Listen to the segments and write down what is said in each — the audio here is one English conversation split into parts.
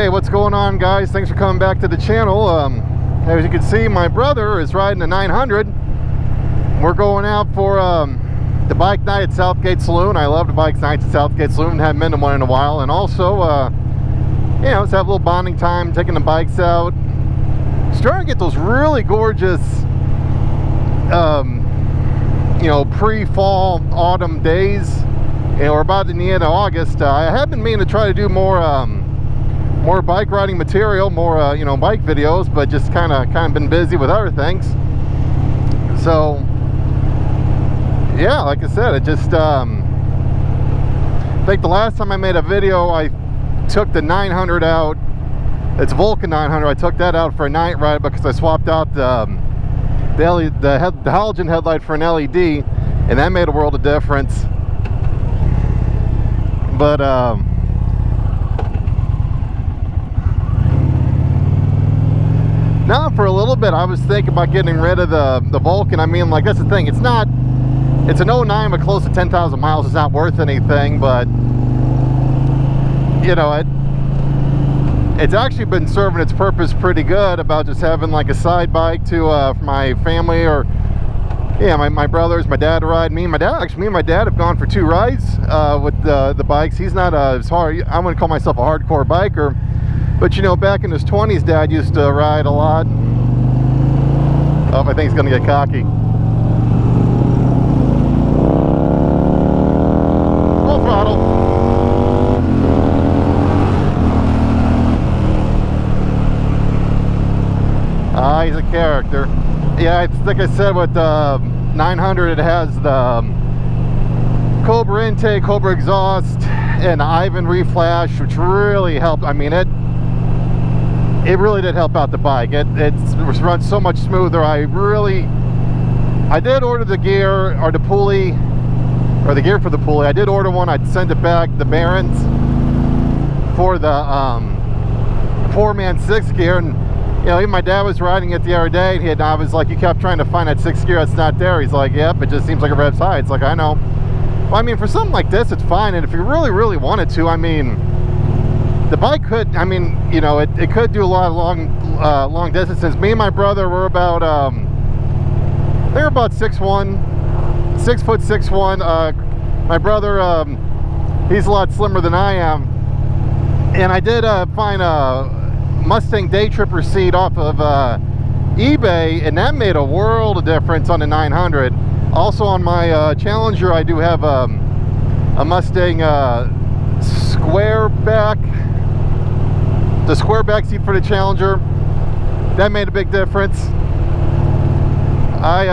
Hey, what's going on, guys? Thanks for coming back to the channel. As you can see, my brother is riding a 900. We're going out for the bike night at Southgate Saloon. I love the bike nights at Southgate Saloon. Haven't been to one in a while. And also, you know, let's have a little bonding time, taking the bikes out. Starting to get those really gorgeous, you know, pre-fall, autumn days. You know, we're about in the end of August. I have been meaning to try to do more bike riding material, more you know, bike videos, but just kind of been busy with other things. So yeah, like I said, it just I think the last time I made a video, I took the 900 out. It's Vulcan 900. I took that out for a night ride because I swapped out the halogen headlight for an LED, and that made a world of difference. But now for a little bit I was thinking about getting rid of the Vulcan. I mean, like, that's the thing, it's an 09 with close to 10,000 miles. It's not worth anything, but you know, it's actually been serving its purpose pretty good, about just having like a side bike to for my family, or yeah, my brothers, my dad to ride. Me and my dad have gone for 2 rides with the bikes. He's not as hard. I'm going to call myself a hardcore biker, but you know, back in his 20s, Dad used to ride a lot. Oh, I think he's going to get cocky. Full throttle. He's a character. Yeah, like I said, with the 900, it has the Cobra intake, Cobra exhaust, and Ivan reflash, which really helped. I mean, it really did help out the bike. It runs so much smoother. I did order the gear, or the pulley, or the gear for the pulley. I did order one. I'd send it back, the bearings for the 4-man 6 gear, and you know, even my dad was riding it the other day, and I was like, you kept trying to find that 6th gear that's not there. He's like, yep, it just seems like it revs high. It's like, I know. Well, I mean, for something like this, it's fine. And if you really wanted to, I mean, the bike could, I mean, you know, it could do a lot of long distances. Me and my brother were about, they were about 6'1", 6'6". My brother, he's a lot slimmer than I am. And I did find a Mustang Day Tripper seat off of eBay, and that made a world of difference on the 900. Also on my Challenger, I do have a Mustang square back, the square back seat for the Challenger. That made a big difference. I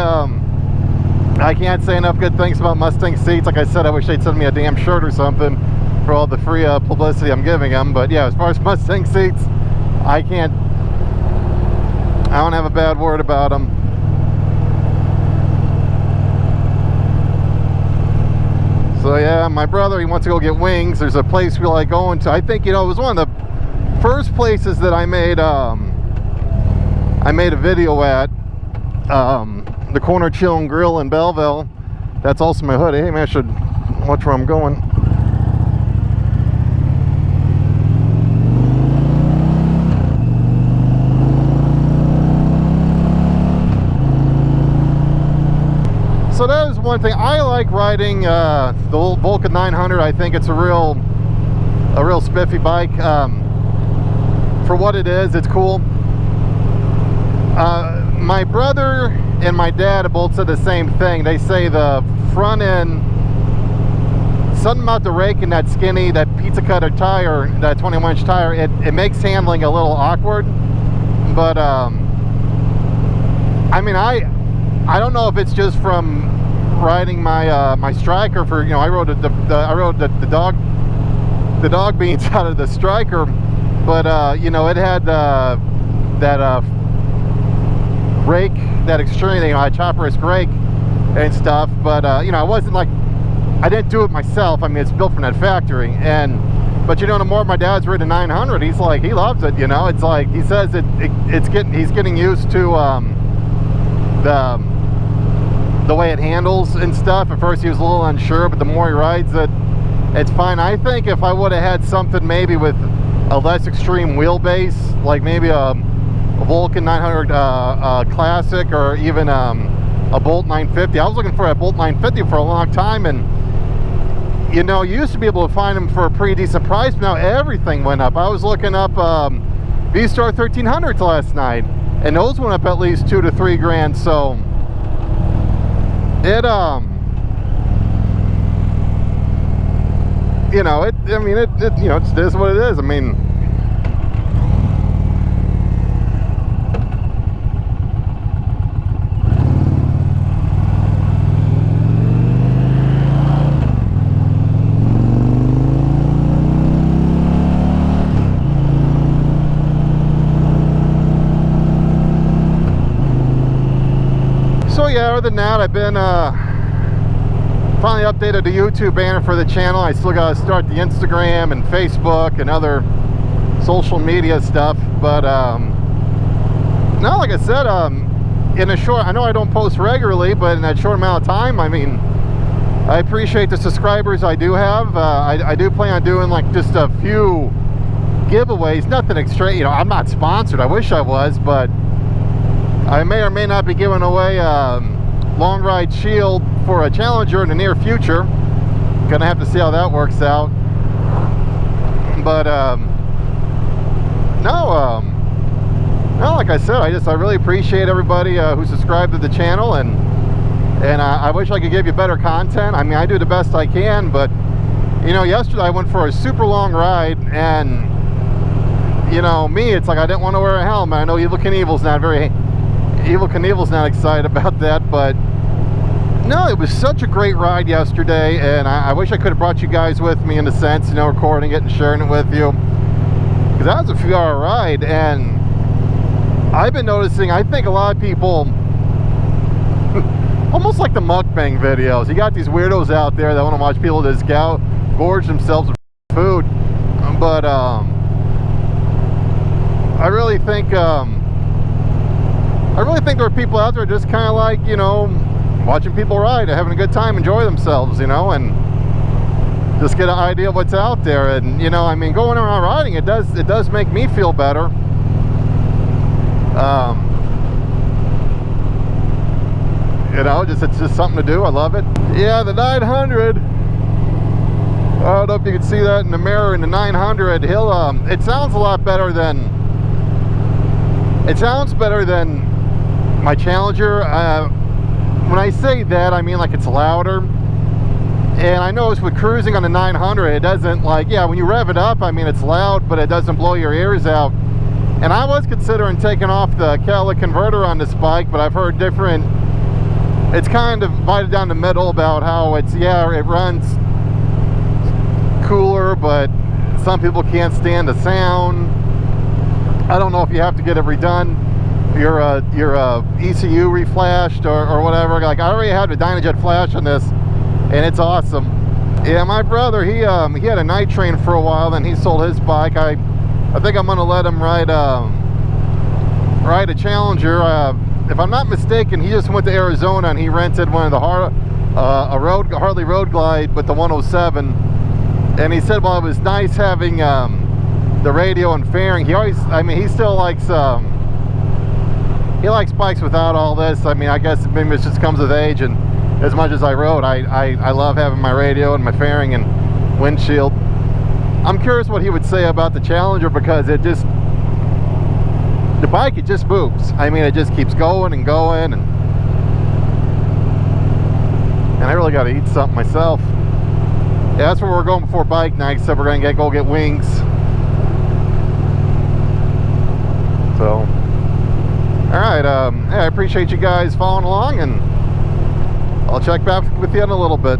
can't say enough good things about Mustang seats. Like I said, I wish they'd send me a damn shirt or something for all the free publicity I'm giving them. But yeah, as far as Mustang seats, I don't have a bad word about them. So yeah, my brother, he wants to go get wings. There's a place we like going to. I think, you know, it was one of the first places that I made a video at, the Corner Chill and Grill in Belleville. That's also my hoodie. Hey man, I should watch where I'm going. So that is one thing. I like riding the old Vulcan 900. I think it's a real spiffy bike. For what it is, it's cool. My brother and my dad have both said the same thing. They say the front end, something about the rake and that skinny, that pizza cutter tire, that 21-inch tire, it makes handling a little awkward. But I mean, I don't know if it's just from riding my my Striker. For, you know, I rode the dog beans out of the Striker, but you know, it had that rake, that extreme, you know, chopper risk rake and stuff. But you know, I wasn't like, I didn't do it myself. I mean, it's built from that factory. But you know, the more my dad's ridden a 900, he's like, he loves it. You know, it's like, he says he's getting used to the way it handles and stuff. At first he was a little unsure, but the more he rides it, it's fine. I think if I would have had something maybe with a less extreme wheelbase, like maybe a Vulcan 900 Classic, or even a Bolt 950. I was looking for a Bolt 950 for a long time, and you know, you used to be able to find them for a pretty decent price, but now everything went up. I was looking up V-Star 1300s last night, and those went up at least $2 to $3 grand. So it you know, I mean, it you know, it is what it is. I mean, so yeah, other than that, I've been finally updated the YouTube banner for the channel. I still got to start the Instagram and Facebook and other social media stuff, but no, like I said, in a short, I know I don't post regularly, but in that short amount of time, I mean, I appreciate the subscribers I do have. I do plan on doing like just a few giveaways, nothing extra, you know. I'm not sponsored, I wish I was, but I may or may not be giving away long ride shield for a Challenger in the near future. Gonna have to see how that works out. But no, like I said, I really appreciate everybody who subscribed to the channel, and I wish I could give you better content. I mean, I do the best I can, but you know, yesterday I went for a super long ride, and you know, me, it's like I didn't want to wear a helmet. I know Evil Knievel's not excited about that, but no, it was such a great ride yesterday, and I wish I could have brought you guys with me, in a sense, you know, recording it and sharing it with you, because that was a few hour ride. And I've been noticing, I think a lot of people almost like the mukbang videos. You got these weirdos out there that want to watch people just gorge themselves with food, but I really think there are people out there just kind of like, you know, watching people ride and having a good time, enjoy themselves, you know, and just get an idea of what's out there. And you know, I mean, going around riding, it does make me feel better. You know, it's just something to do. I love it. Yeah, the 900. I don't know if you can see that in the mirror. In the 900, it sounds a lot better than. It sounds better than my Challenger. When I say that, I mean like it's louder. And I noticed with cruising on the 900, it doesn't, like, yeah, when you rev it up, I mean, it's loud, but it doesn't blow your ears out. And I was considering taking off the catalytic converter on this bike, but I've heard different, it's kind of divided down the middle about how it's, yeah, it runs cooler, but some people can't stand the sound. I don't know if you have to get it redone, your ECU reflashed or whatever. Like, I already had the Dynajet flash on this, and it's awesome. Yeah, my brother, he had a night train for a while, then he sold his bike. I think I'm gonna let him ride a Challenger. If I'm not mistaken, he just went to Arizona and he rented one of the Harley Road Glide with the 107, and he said, well, it was nice having the radio and fairing. He always, I mean, he still likes he likes bikes without all this. I mean, I guess maybe it just comes with age, and as much as I rode, I love having my radio and my fairing and windshield. I'm curious what he would say about the Challenger, because the bike, it just moves. I mean, it just keeps going and going, and I really got to eat something myself. Yeah, that's where we're going before bike night, so we're going to go get wings. So, alright, I appreciate you guys following along, and I'll check back with you in a little bit.